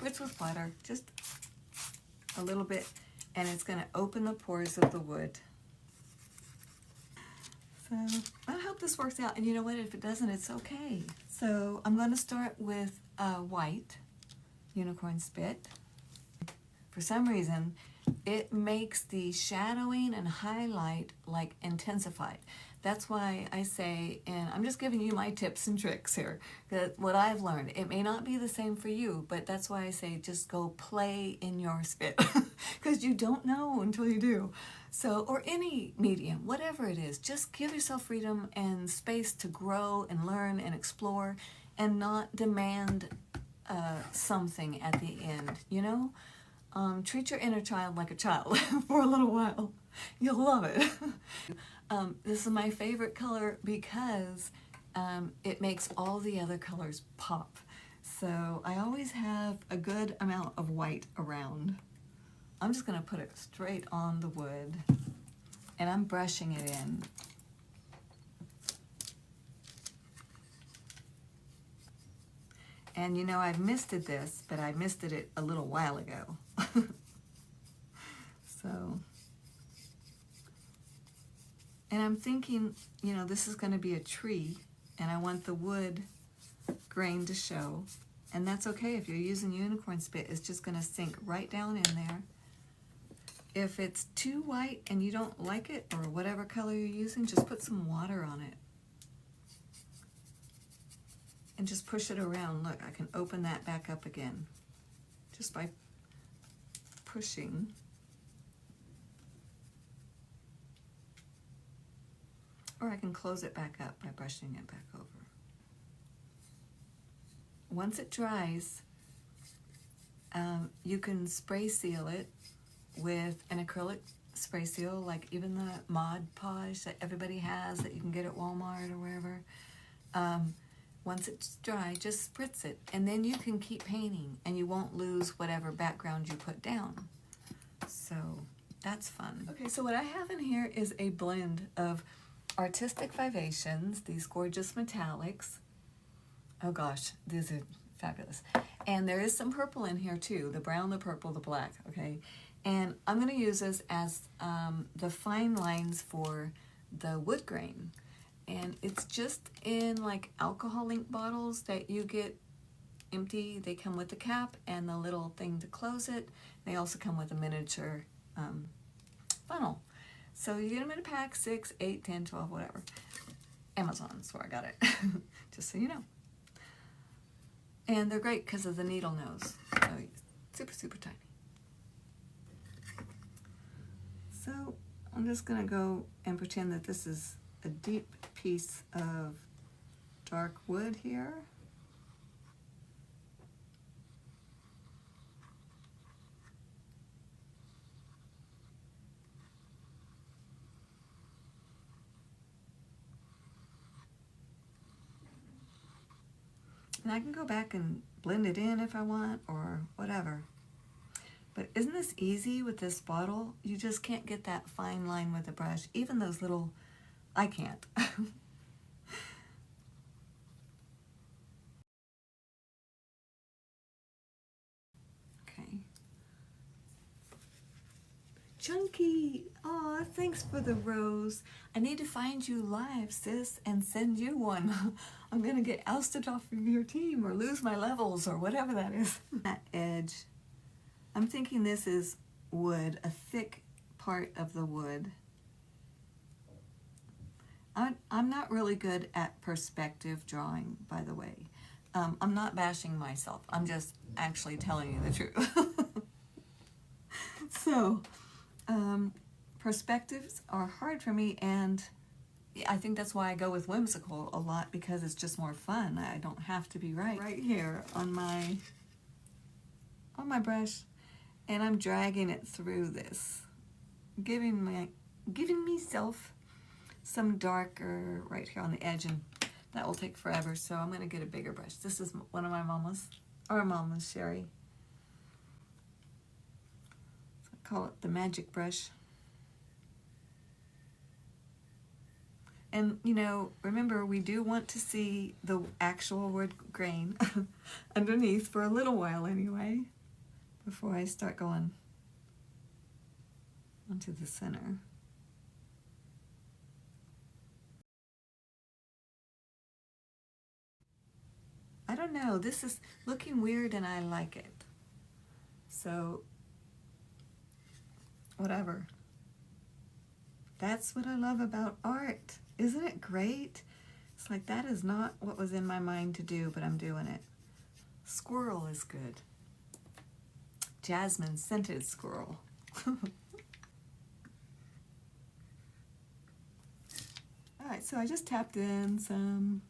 spritz with butter, just a little bit, and it's going to open the pores of the wood. So I hope this works out, and you know what, if it doesn't, it's okay. So I'm going to start with white unicorn spit. For some reason, it makes the shadowing and highlight like intensified. That's why I say, and I'm just giving you my tips and tricks here, that what I've learned. It may not be the same for you, but that's why I say just go play in your spit, because you don't know until you do. So, or any medium, whatever it is, just give yourself freedom and space to grow and learn and explore, and not demand something at the end, you know? Treat your inner child like a child for a little while. You'll love it. This is my favorite color because it makes all the other colors pop. So I always have a good amount of white around. I'm just going to put it straight on the wood, and I'm brushing it in. And you know, I've misted this, but I misted it a little while ago. So, and I'm thinking, you know, this is going to be a tree, and I want the wood grain to show. And that's okay if you're using unicorn spit, it's just going to sink right down in there. If it's too white and you don't like it, or whatever color you're using, just put some water on it. And just push it around. Look, I can open that back up again just by pushing. Or I can close it back up by brushing it back over. Once it dries, you can spray seal it with an acrylic spray seal, like even the Mod Podge that everybody has that you can get at Walmart or wherever. Once it's dry, just spritz it, and then you can keep painting, and you won't lose whatever background you put down. So that's fun. Okay, so what I have in here is a blend of Artistic Vivations, these gorgeous metallics. Oh gosh, these are fabulous. And there is some purple in here too, the brown, the purple, the black, okay? And I'm gonna use this as the fine lines for the wood grain. And it's just in like alcohol ink bottles that you get empty. They come with the cap and the little thing to close it. They also come with a miniature funnel. So you get them in a pack, 6, 8, 10, 12, whatever. Amazon's where I got it, just so you know. And they're great because of the needle nose. So super, super tiny. So I'm just gonna go and pretend that this is a deep piece of dark wood here. And I can go back and blend it in if I want, or whatever. But isn't this easy with this bottle? You just can't get that fine line with a brush. Even those little, I can't. Okay. Chunky, aw, thanks for the rose. I need to find you live, sis, and send you one. I'm gonna get ousted off of your team or lose my levels or whatever that is. That edge, I'm thinking this is wood, a thick part of the wood. I'm not really good at perspective drawing, by the way. I'm not bashing myself. I'm just actually telling you the truth. So, perspectives are hard for me, and I think that's why I go with whimsical a lot, because it's just more fun. I don't have to be right here on my brush, and I'm dragging it through this, giving myself some darker right here on the edge, and that will take forever, so I'm going to get a bigger brush. This is one of my mama's, our mama's, Sherry. So I call it the magic brush. And, you know, remember, we do want to see the actual wood grain underneath for a little while anyway, before I start going onto the center. I don't know, this is looking weird and I like it. So, whatever. That's what I love about art. Isn't it great? It's like, that is not what was in my mind to do, but I'm doing it. Squirrel is good. Jasmine scented squirrel. Alright, so I just tapped in some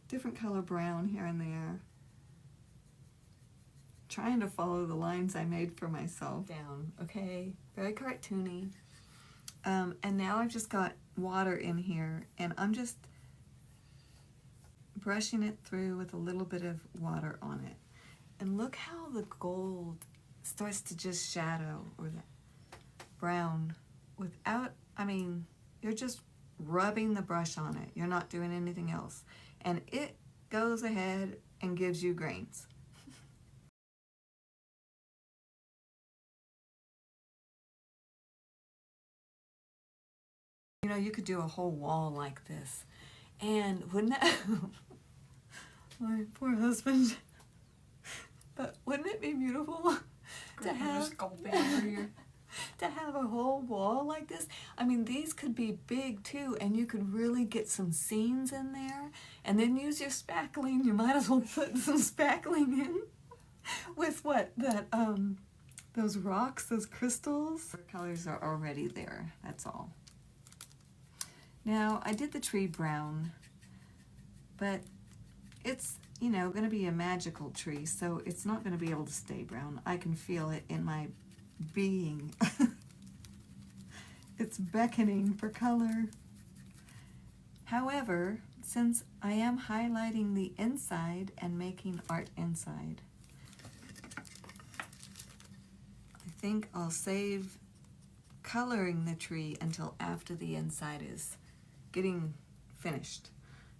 different color brown here and there. Trying to follow the lines I made for myself. Down, okay? Very cartoony. And now I've just got water in here, and I'm just brushing it through with a little bit of water on it. And look how the gold starts to just shadow, or the brown, without, I mean, you're just rubbing the brush on it. You're not doing anything else. And it goes ahead and gives you grains. You know, you could do a whole wall like this. And wouldn't it, my poor husband, but wouldn't it be beautiful to have to have a whole wall like this? I mean, these could be big too, and you could really get some scenes in there, and then use your spackling. You might as well put some spackling in with what, that those rocks, those crystals. The colors are already there, that's all. Now, I did the tree brown, but it's, you know, going to be a magical tree, so it's not going to be able to stay brown. I can feel it in my being. It's beckoning for color. However, since I am highlighting the inside and making art inside, I think I'll save coloring the tree until after the inside is getting finished.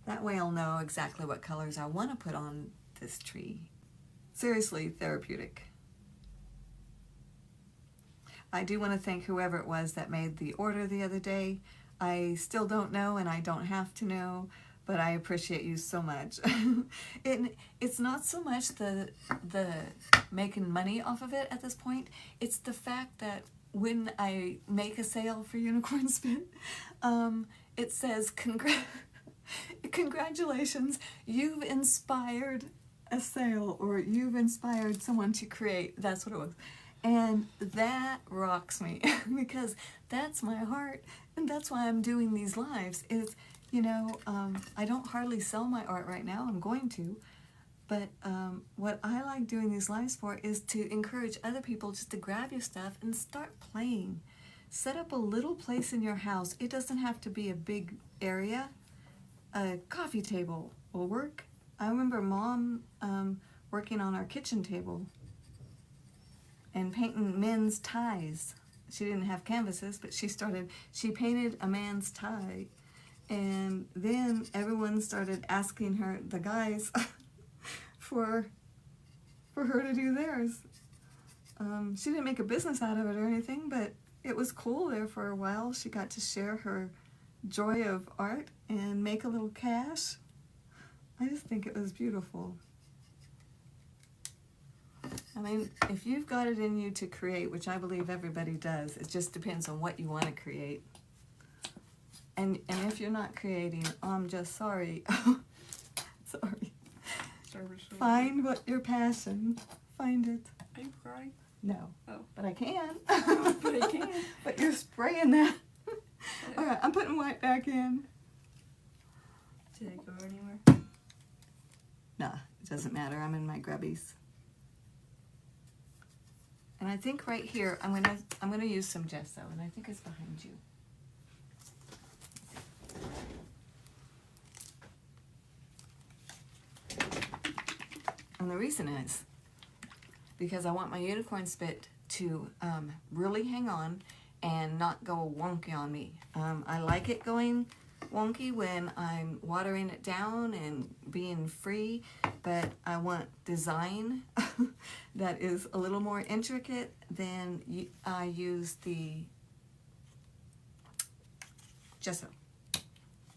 That way I'll know exactly what colors I want to put on this tree. Seriously, therapeutic. I do want to thank whoever it was that made the order the other day. I still don't know, and I don't have to know, but I appreciate you so much. It's not so much the making money off of it at this point. It's the fact that when I make a sale for Unicorn Spit, it says, congratulations, you've inspired a sale, or you've inspired someone to create. That's what it was. And that rocks me because that's my heart, and that's why I'm doing these lives. Is, you know, I don't hardly sell my art right now. I'm going to. But what I like doing these lives for is to encourage other people just to grab your stuff and start playing. Set up a little place in your house. It doesn't have to be a big area. A coffee table will work. I remember Mom working on our kitchen table and painting men's ties. She didn't have canvases, but she painted a man's tie. And then everyone started asking her, the guys, for her to do theirs. She didn't make a business out of it or anything, but it was cool there for a while. She got to share her joy of art and make a little cash. I just think it was beautiful. I mean, if you've got it in you to create, which I believe everybody does, it just depends on what you want to create. And if you're not creating, I'm just sorry. Sorry. Find what your passion. Find it. Are you crying? No. Oh. But I can. But I can. But you're spraying that. All right, I'm putting white back in. Did it go anywhere? Nah, it doesn't matter. I'm in my grubbies. And I think right here, I'm gonna use some gesso, and I think it's behind you. And the reason is because I want my Unicorn Spit to really hang on and not go wonky on me. I like it going wonky when I'm watering it down and being free, but I want design that is a little more intricate, then I use the gesso.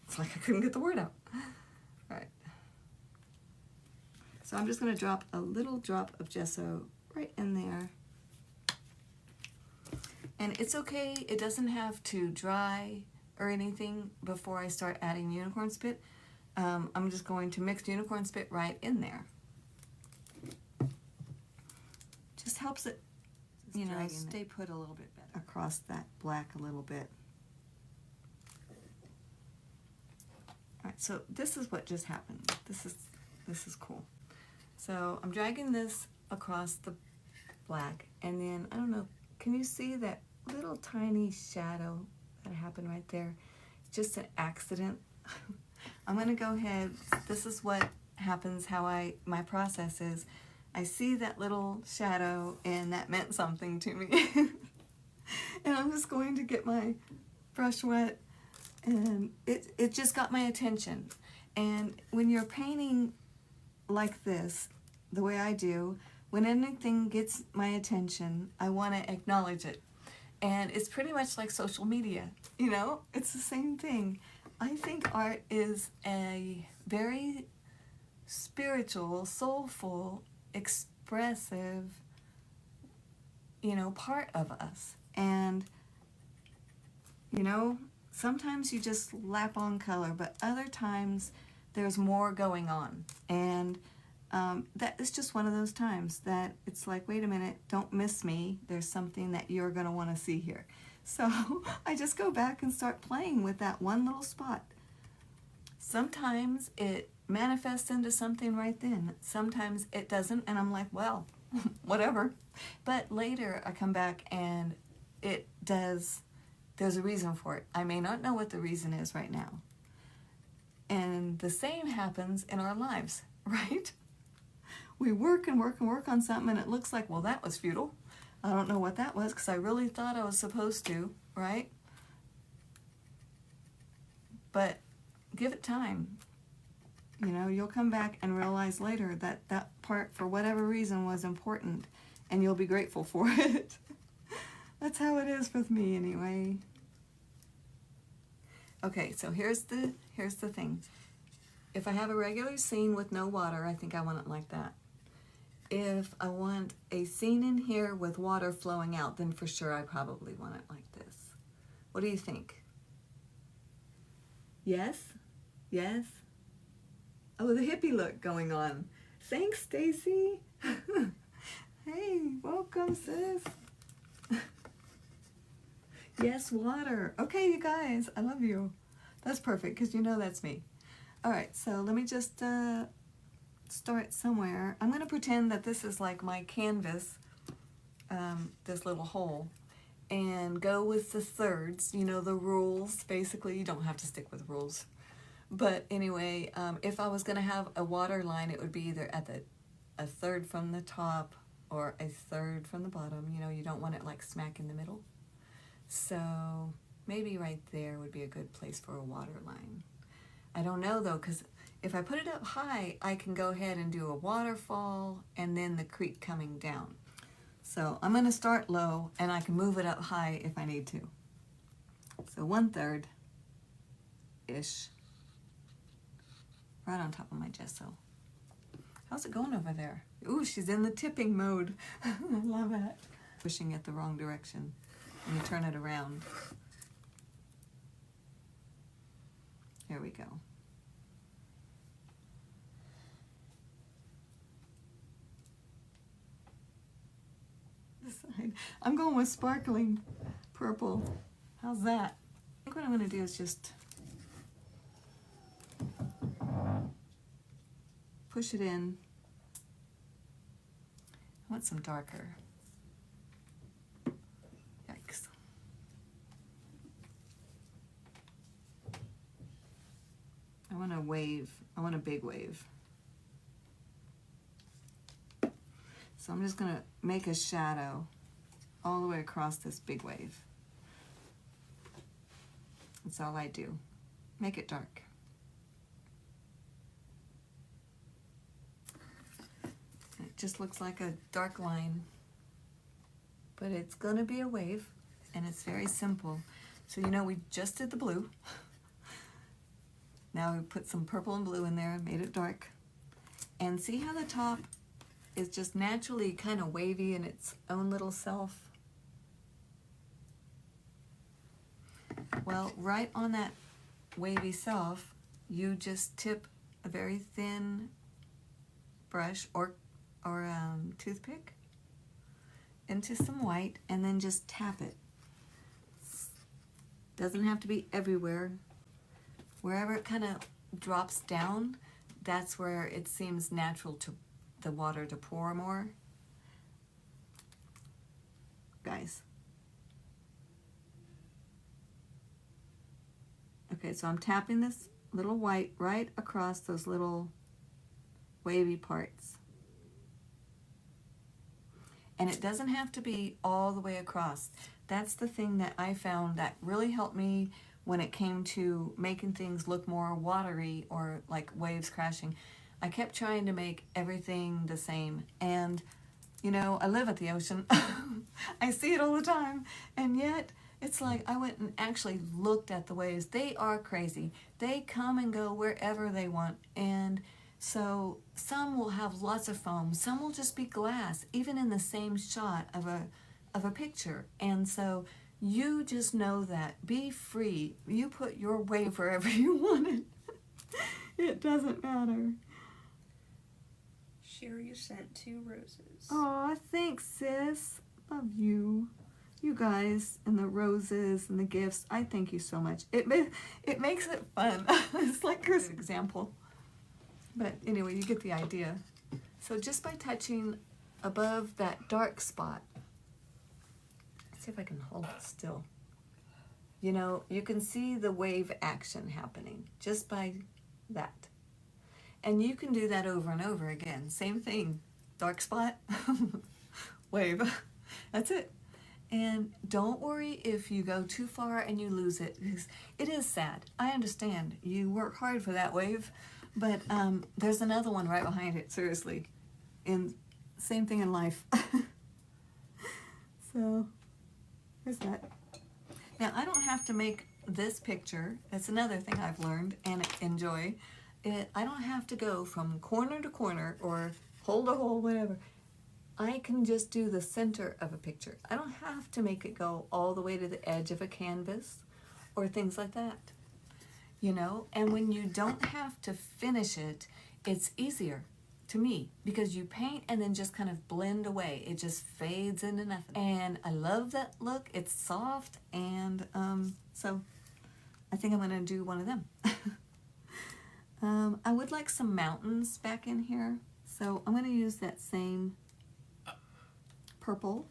It's like I couldn't get the word out. All right. So I'm just going to drop a little drop of gesso right in there. And it's okay, it doesn't have to dry or anything before I start adding unicorn spit. I'm just going to mix unicorn spit right in there. Just helps it, you know, stay put a little bit better across that black a little bit. All right, so this is what just happened. This is cool. So I'm dragging this across the black, and then I don't know, can you see that little tiny shadow that happened right there? It's just an accident. I'm going to go ahead, this is what happens, my process is, I see that little shadow and that meant something to me. And I'm just going to get my brush wet, and it just got my attention. And when you're painting like this, the way I do, when anything gets my attention, I want to acknowledge it. And it's pretty much like social media, you know? It's the same thing. I think art is a very spiritual, soulful, expressive, you know, part of us. And, you know, sometimes you just lap on color, but other times there's more going on. And that is just one of those times that it's like, wait a minute, don't miss me. There's something that you're going to want to see here. So I just go back and start playing with that one little spot. Sometimes it manifests into something right then. Sometimes it doesn't, and I'm like, well, whatever. But later I come back and it does, there's a reason for it. I may not know what the reason is right now. And the same happens in our lives, right? We work and work and work on something, and it looks like, well, that was futile. I don't know what that was because I really thought I was supposed to, right? But give it time. You know, you'll come back and realize later that that part, for whatever reason, was important, and you'll be grateful for it. That's how it is with me, anyway. Okay, so here's the thing. If I have a regular scene with no water, I think I want it like that. If I want a scene in here with water flowing out, then for sure I probably want it like this. What do you think? Yes? Yes? Oh, the hippie look going on. Thanks, Stacy. Hey, welcome, sis. Yes, water. Okay, you guys, I love you. That's perfect, because you know that's me. All right, so let me just start somewhere. I'm going to pretend that this is like my canvas, this little hole, and go with the thirds, you know, the rules. Basically, you don't have to stick with rules. But anyway, if I was going to have a water line, it would be either at a third from the top or a third from the bottom. You know, you don't want it like smack in the middle. So maybe right there would be a good place for a water line. I don't know though, because if I put it up high, I can go ahead and do a waterfall and then the creek coming down. So I'm going to start low, and I can move it up high if I need to. So 1/3-ish, right on top of my gesso. How's it going over there? Ooh, she's in the tipping mode. I love it. Pushing it the wrong direction. And you turn it around. There we go. This side. I'm going with sparkling purple. How's that? I think what I'm going to do is just push it in. I want some darker. Yikes. I want a wave. I want a big wave. So I'm just going to make a shadow all the way across this big wave. That's all I do. make it dark. It just looks like a dark line, but it's gonna be a wave, and it's very simple. So you know we just did the blue. Now we put some purple and blue in there and made it dark. And see how the top is just naturally kind of wavy in its own little self? Well, right on that wavy self, you just tip a very thin brush or toothpick into some white and then just tap it. Doesn't have to be everywhere. Wherever it kind of drops down, that's where it seems natural to the water to pour more. Guys. Okay, so I'm tapping this little white right across those little wavy parts. And it doesn't have to be all the way across. That's the thing that I found that really helped me when it came to making things look more watery or like waves crashing. I kept trying to make everything the same. And, you know, I live at the ocean. I see it all the time. And yet, it's like I went and actually looked at the waves. They are crazy. They come and go wherever they want. And so some will have lots of foam. Some will just be glass, even in the same shot of a picture. And so you just know that. Be free. You put your wave wherever you want it. It doesn't matter. Sherry sent 2 roses. Aw, thanks, sis. Love you. You guys and the roses and the gifts. I thank you so much. It makes it fun. It's like an example. But anyway, you get the idea. So just by touching above that dark spot, let's see if I can hold it still. You know, you can see the wave action happening just by that. And you can do that over and over again. Same thing. Dark spot, wave. That's it. And don't worry if you go too far and you lose it, because it is sad. I understand. You work hard for that wave, but there's another one right behind it, seriously. And same thing in life. So, here's that. Now, I don't have to make this picture. That's another thing I've learned and enjoy. I don't have to go from corner to corner or hole to hole, whatever. I can just do the center of a picture. I don't have to make it go all the way to the edge of a canvas or things like that, you know? And when you don't have to finish it, it's easier to me because you paint and then just kind of blend away. It just fades into nothing. And I love that look. It's soft, and so I think I'm gonna do one of them. I would like some mountains back in here, so I'm gonna use that same purple.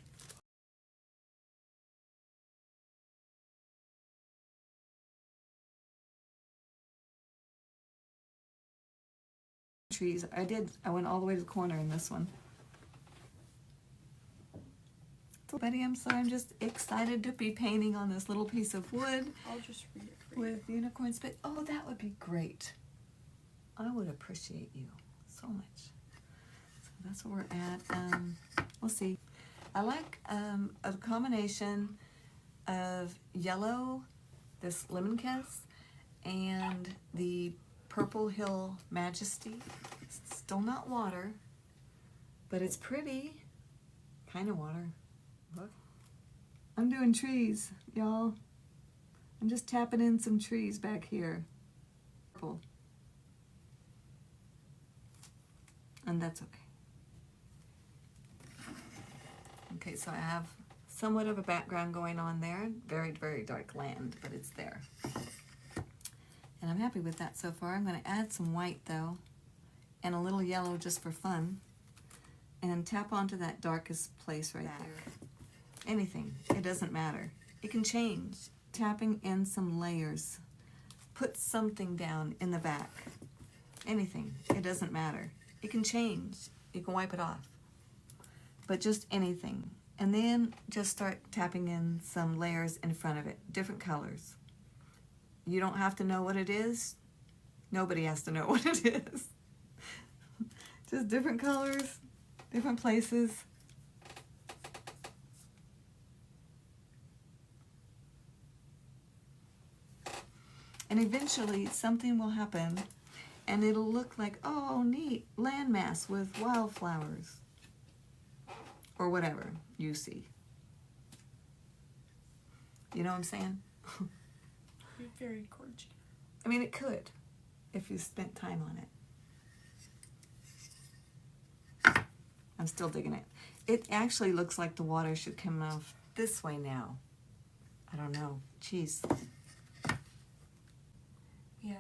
Trees. I went all the way to the corner in this one. So, Betty, I'm just excited to be painting on this little piece of wood. I'll just read it for you. With unicorn spit. Oh, that would be great. I would appreciate you so much. So that's where we're at. We'll see. I like a combination of yellow, this lemon kiss, and the Purple Hill Majesty. It's still not water, but it's pretty. Kind of water. Look. I'm doing trees, y'all. I'm just tapping in some trees back here. Purple. And that's okay. Okay, so I have somewhat of a background going on there. Very, very dark land, but it's there. And I'm happy with that so far. I'm going to add some white, though, and a little yellow just for fun. And tap onto that darkest place right there. Anything. It doesn't matter. It can change. Tapping in some layers. Put something down in the back. Anything. It doesn't matter. It can change. You can wipe it off. But just anything. And then just start tapping in some layers in front of it. Different colors. You don't have to know what it is. Nobody has to know what it is. Just different colors, different places. And eventually something will happen and it'll look like, oh, neat, landmass with wildflowers. Or whatever you see. You know what I'm saying? You're very gorgeous. I mean, it could, if you spent time on it. I'm still digging it. It actually looks like the water should come off this way now. I don't know. Jeez. Yeah,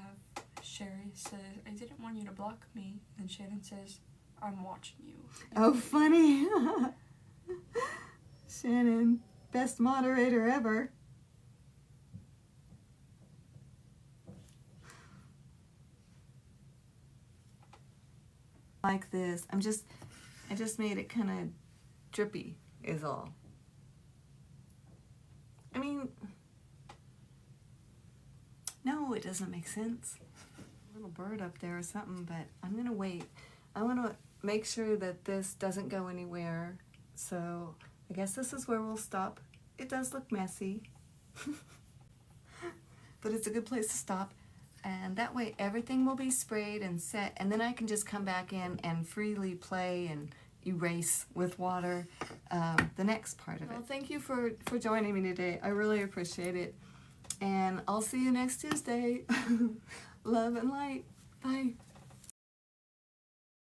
Sherry says, I didn't want you to block me. And Shannon says, I'm watching you. Oh, funny. Shannon, best moderator ever. Like this. I just made it kind of drippy is all. I mean, no, it doesn't make sense. A little bird up there or something, but I'm gonna wait. I want to make sure that this doesn't go anywhere. So I guess this is where we'll stop. It does look messy, but it's a good place to stop. And that way everything will be sprayed and set, and then I can just come back in and freely play and erase with water the next part of it. Well, thank you for joining me today. I really appreciate it. And I'll see you next Tuesday. Love and light. Bye.